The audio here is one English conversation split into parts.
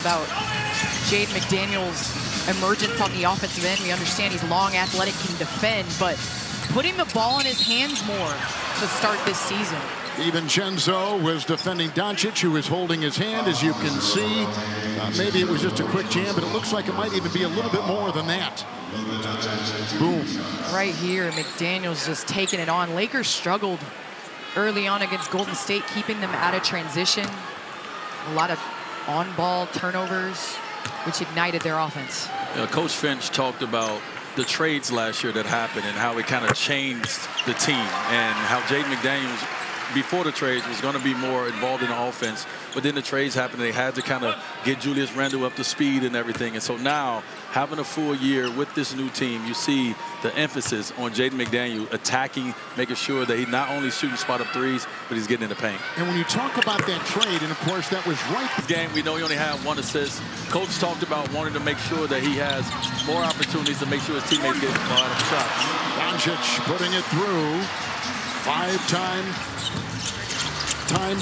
About Jaden McDaniels emergent from the offensive end. We understand he's long, athletic, can defend, but putting the ball in his hands more to start this season. DiVincenzo was defending Doncic, who was holding his hand, as you can see. Maybe it was just a quick jam, but it looks like it might even be a little bit more than that. Boom. Right here, McDaniels just taking it on. Lakers struggled early on against Golden State, keeping them out of transition. A lot of on-ball turnovers, which ignited their offense. Coach Finch talked about the trades last year that happened and how it kind of changed the team, and how Jaden McDaniels, before the trades, was going to be more involved in the offense. But then the trades happened. They had to kind of get Julius Randle up to speed and everything. And so now, having a full year with this new team, you see the emphasis on Jaden McDaniels attacking, making sure that he's not only shooting spot-up threes, but he's getting in the paint. And when you talk about that trade, and of course that was right. Game, we know he only had one assist. Coach talked about wanting to make sure that he has more opportunities to make sure his teammates get a lot of shots. Doncic putting it through. Five-time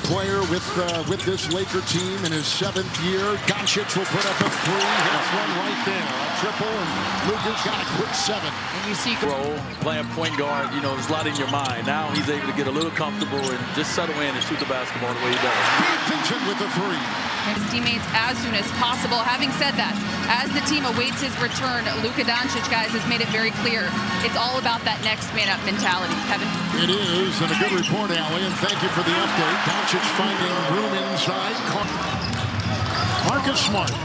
player with this Laker team in his 7th year. Doncic will put up a 3. Hits one right there. A triple, and Luka's got a quick 7. And you see role playing point guard, you know, there's a lot in your mind. Now he's able to get a little comfortable and just settle in and shoot the basketball the way he does. Vincent with a 3. His teammates as soon as possible. Having said that, as the team awaits his return, Luka Doncic, guys, has made it very clear. It's all about that next man up mentality. Kevin? It is, and a good report, Allie, and thank you for the update. Doncic finding room inside. Marcus Smart.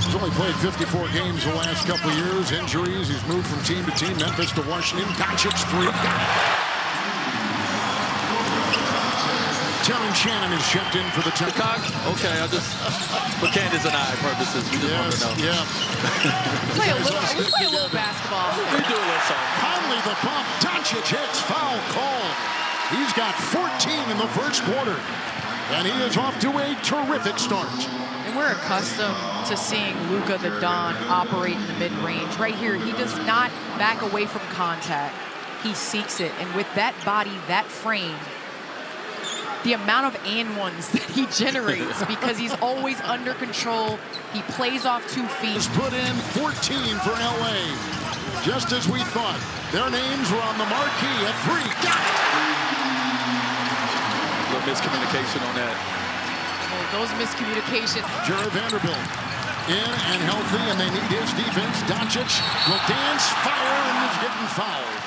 He's only played 54 games the last couple of years. Injuries, he's moved from team to team. Memphis to Washington. Doncic 3. Got it. Terrence Shannon is checked in for the Chicago. Okay, for Candace and I purposes, we just want to know. Yeah. play a little basketball. We do a little something. Conley the bump. Doncic hits. Foul call. He's got 14 in the first quarter. And he is off to a terrific start. And we're accustomed to seeing Luka the Don operate in the mid-range. Right here, he does not back away from contact. He seeks it. And with that body, that frame, the amount of and-ones that he generates because he's always under control. He plays off 2 feet. He's put in 14 for LA. Just as we thought. Their names were on the marquee at 3. Got it! A little miscommunication on that. Well, those miscommunications. Jared Vanderbilt in and healthy, and they need his defense. Doncic will dance, fire, and is getting fouled.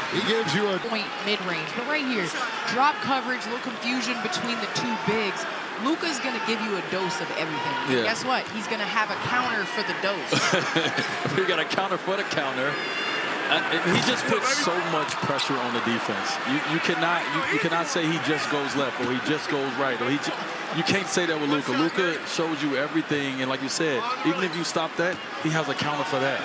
He gives you a point mid-range, but right here, drop coverage, a little confusion between the 2 bigs. Luka's going to give you a dose of everything. Yeah. Guess what? He's going to have a counter for the dose. We got a counter for the counter. He just puts so much pressure on the defense. You cannot say he just goes left or he just goes right. Or you can't say that with Luka. Luka shows you everything, and like you said, even if you stop that, he has a counter for that.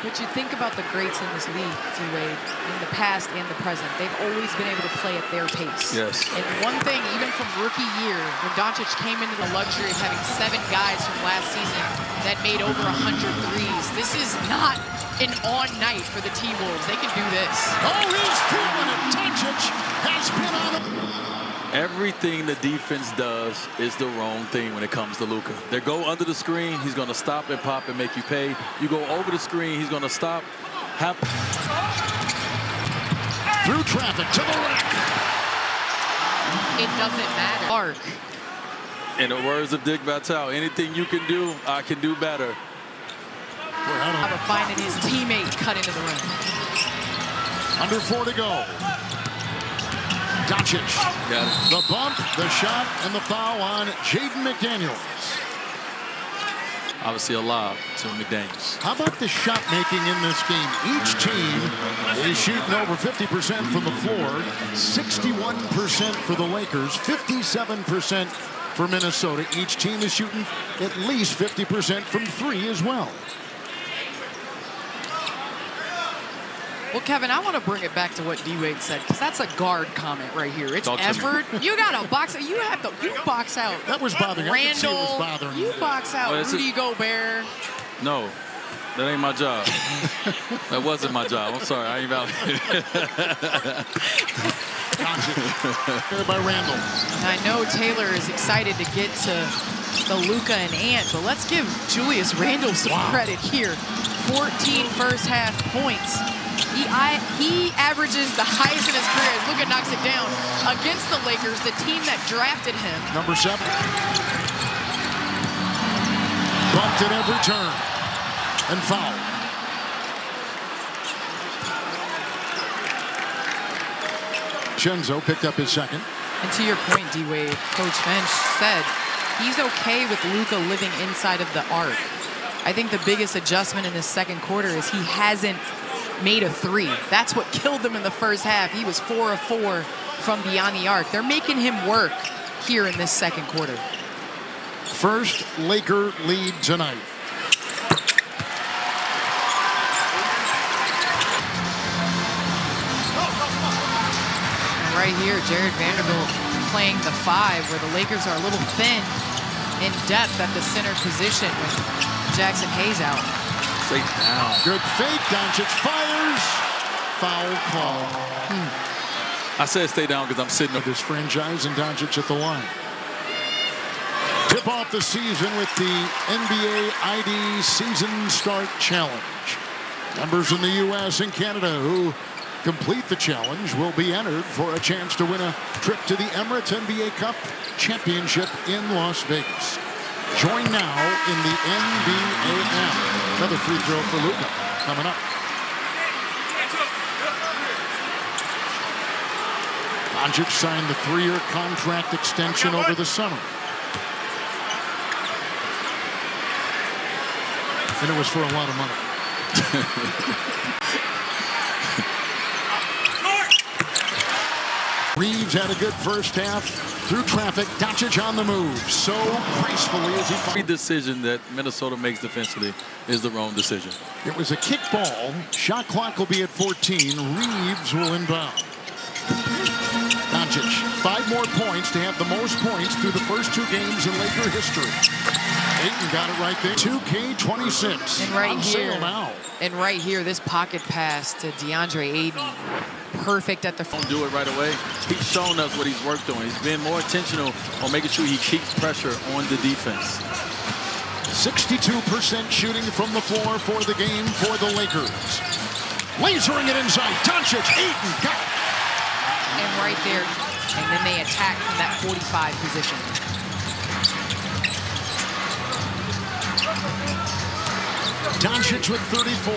But you think about the greats in this league, D-Wade, in the past and the present. They've always been able to play at their pace. Yes. And one thing, even from rookie year, when Doncic came into the luxury of having 7 guys from last season that made over 100 threes, this is not an on night for the T-Wolves. They can do this. Oh, he's feeling it. Doncic has been on a... Everything the defense does is the wrong thing when it comes to Luka. They go under the screen, he's going to stop and pop and make you pay. You go over the screen, he's going to stop. Through traffic to the rack. It doesn't matter. Arc. In the words of Dick Vitale, anything you can do, I can do better. Well, finding his teammate cut into the rim. Under 4 to go. Doncic. Got it. The bump, the shot, and the foul on Jaden McDaniels. Obviously a lob to McDaniels. How about the shot making in this game? Each team is shooting over 50% from the floor, 61% for the Lakers, 57% for Minnesota. Each team is shooting at least 50% from 3 as well. Well, Kevin, I want to bring it back to what D-Wade said, because that's a guard comment right here. It's effort. You got to box out. You box out. That was bothering me. Randall, it was bothering you box out Rudy Gobert. No, that ain't my job. That wasn't my job. I'm sorry. I ain't validated. Doncic. By Randall. And I know Taylor is excited to get to the Luka and Ant, but let's give Julius Randle some credit here. 14 first half points. He averages the highest in his career as Luka knocks it down against the Lakers, the team that drafted him. Number 7. Bumped at every turn and foul. Shenzo picked up his second. And to your point, D-Wade, Coach Finch said he's okay with Luka living inside of the arc. I think the biggest adjustment in the second quarter is he hasn't made a three. That's what killed him in the first half. He was 4 of 4 from beyond the arc. They're making him work here in this second quarter. First Laker lead tonight. And right here, Jared Vanderbilt playing the 5, where the Lakers are a little thin in depth at the center position with Jackson Hayes out. Stay down. Good fake. Doncic fires. Foul call. I said stay down because I'm sitting up. This franchise and Doncic at the line. Tip off the season with the NBA ID Season Start Challenge. Members in the U.S. and Canada who complete the challenge will be entered for a chance to win a trip to the Emirates NBA Cup Championship in Las Vegas. Join now in the NBAM. Another free throw for Luka coming up. Doncic signed the 3-year contract extension over the summer. And it was for a lot of money. Reeves had a good first half through traffic. Doncic on the move so gracefully as he Every decision that Minnesota makes defensively is the wrong decision. It was a kick ball. Shot clock will be at 14. Reeves will inbound. Doncic, 5 more points to have the most points through the first 2 games in Laker history. Ayton got it right there. 2K26. And right on here, sale now. and right here, this pocket pass to DeAndre Ayton, perfect at the. Don't do it right away. He's shown us what he's worked on. He's been more intentional on making sure he keeps pressure on the defense. 62% shooting from the floor for the game for the Lakers. Lasering it inside. Doncic, Ayton got it. And right there, and then they attack from that 45 position. Doncic with 34.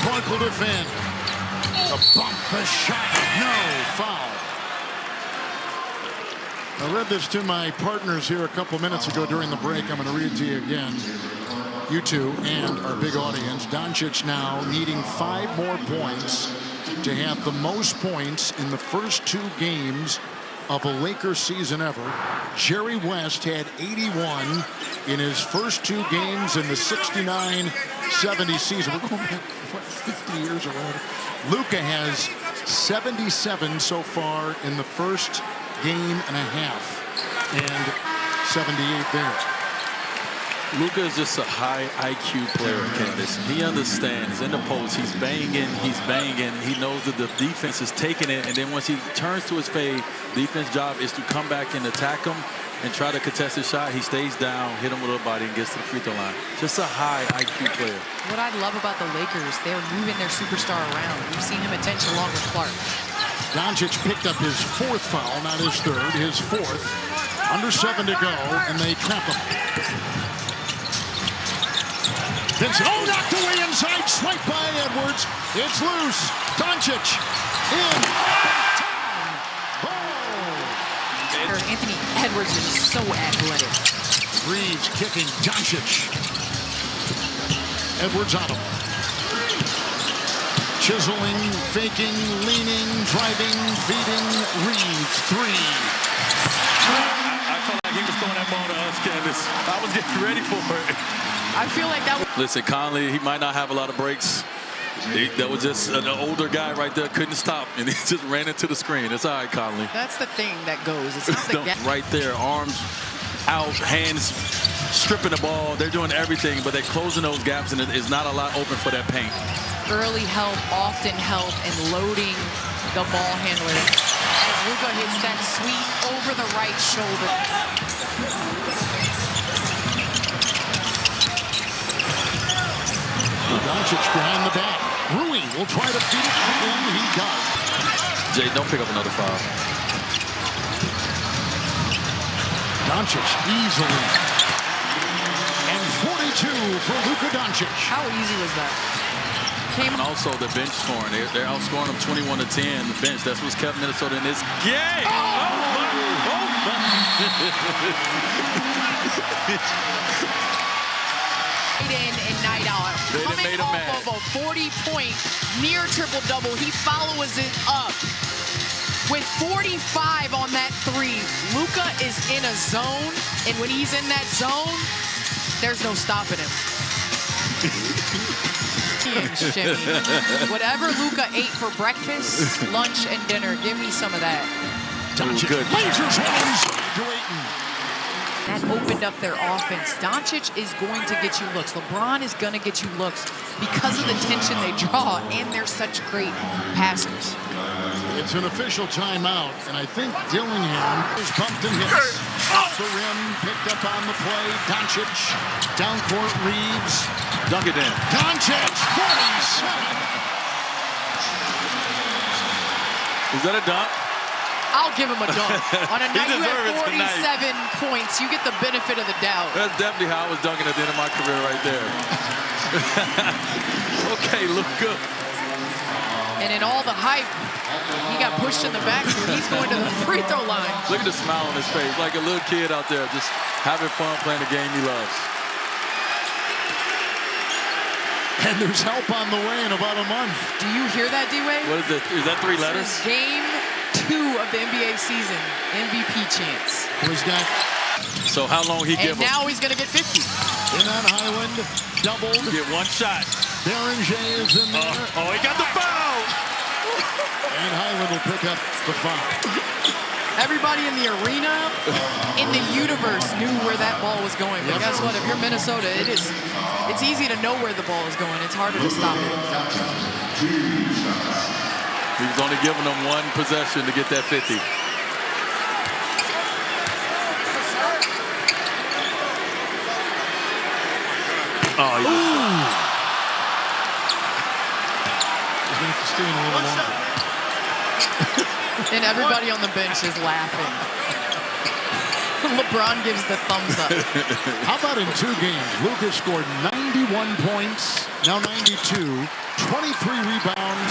Clark will defend. The bump, the shot, no foul. I read this to my partners here a couple minutes ago during the break. I'm going to read it to you again. You two and our big audience. Doncic now needing 5 more points to have the most points in the first 2 games of a Lakers season ever. Jerry West had 81 in his first 2 games in the 69-70 season. We're going back, what, 50 years already. Luka has 77 so far in the first game and a half, and 78 there. Luka is just a high IQ player, Candace. He understands in the post. He's banging. He knows that the defense is taking it, and then once he turns to his fade, defense job is to come back and attack him and try to contest his shot. He stays down, hit him with a body, and gets to the free throw line. Just a high IQ player. What I love about the Lakers, they're moving their superstar around. We've seen him attention along with Clark. Doncic picked up his 4th foul, not his 3rd, his 4th. Under 7 to go, and they trap him. Vincent, knocked away inside, swiped by Edwards. It's loose. Doncic in. Anthony Edwards is so athletic. Reeves kicking. Doncic. Edwards on him. Chiseling, faking, leaning, driving, feeding. Reeves, 3. I felt like he was throwing that ball to us, Candace. I was getting ready for it. I feel like that was... Listen, Conley, he might not have a lot of breaks. That was just an older guy right there, couldn't stop, and he just ran into the screen. It's all right, Conley. That's the thing that goes. It's not the gap. Right there, arms out, hands stripping the ball. They're doing everything, but they're closing those gaps, and it's not a lot open for that paint. Early help, often help, and loading the ball handler As Luka hits that sweep over the right shoulder. Doncic behind the back. Rui will try to feed it, and he does. Jay, don't pick up another foul. Doncic easily. And 42 for Luka Doncic. How easy was that? And also the bench scoring. They're outscoring them 21-10. The bench, that's what's kept Minnesota in this game. Night in and night out. Coming off of a 40-point near triple-double, he follows it up with 45 on that three. Luka is in a zone, and when he's in that zone, there's no stopping him. Jimmy. Whatever Luka ate for breakfast, lunch, and dinner, give me some of that. Doncic lasers one. That opened up their offense. Doncic is going to get you looks. LeBron is going to get you looks because of the tension they draw, and they're such great passers. It's an official timeout, and I think Dillingham is bumped and hits. Off the rim, picked up on the play. Doncic, down court, Reeves. Dunk it in. Doncic, 47. Is that a dunk? I'll give him a dunk. On a night you had 47 tonight. points, you get the benefit of the doubt. That's definitely how I was dunking at the end of my career right there. Okay, look good. And in all the hype, he got pushed in the back, so he's going to the free throw line. Look at the smile on his face, like a little kid out there just having fun playing the game he loves. And there's help on the way in about a month. Do you hear that, D-Wade? What is it? Is that 3 letters? This is game 2 of the NBA season. MVP chance. He's got. So how long he give And him? now he's going to get 50. In on Highland, doubled. Get one shot. Beringer is in there. Oh, he got the foul. And Highland will pick up the foul. Everybody in the arena, in the universe, knew where that ball was going. But guess what? If you're Minnesota, it's easy to know where the ball is going. It's harder to stop it. He was only giving them one possession to get that 50. Oh, He's going to have to stay in a little longer. And everybody on the bench is laughing. LeBron gives the thumbs up. How about in 2 games? Luka scored 91 points, now 92, 23 rebounds,